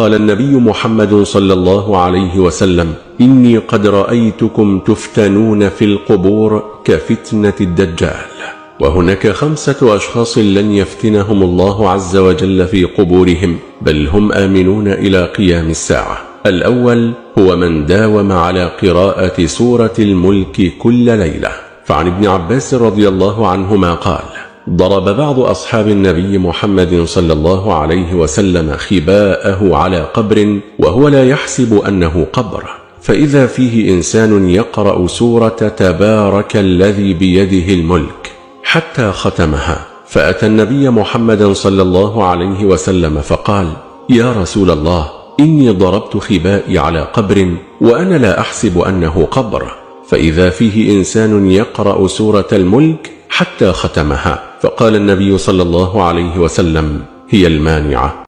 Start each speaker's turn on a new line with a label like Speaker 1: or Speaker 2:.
Speaker 1: قال النبي محمد صلى الله عليه وسلم: إني قد رأيتكم تفتنون في القبور كفتنة الدجال. وهناك 5 أشخاص لن يفتنهم الله عز وجل في قبورهم، بل هم آمنون إلى قيام الساعة. الأول هو من داوم على قراءة سورة الملك كل ليلة. فعن ابن عباس رضي الله عنهما قال: ضرب بعض أصحاب النبي محمد صلى الله عليه وسلم خباءه على قبر وهو لا يحسب أنه قبر، فإذا فيه إنسان يقرأ سورة تبارك الذي بيده الملك حتى ختمها، فأتى النبي محمد صلى الله عليه وسلم فقال: يا رسول الله، إني ضربت خبائي على قبر وأنا لا أحسب أنه قبر، فإذا فيه إنسان يقرأ سورة الملك حتى ختمها. فقال النبي صلى الله عليه وسلم: هي المانعة.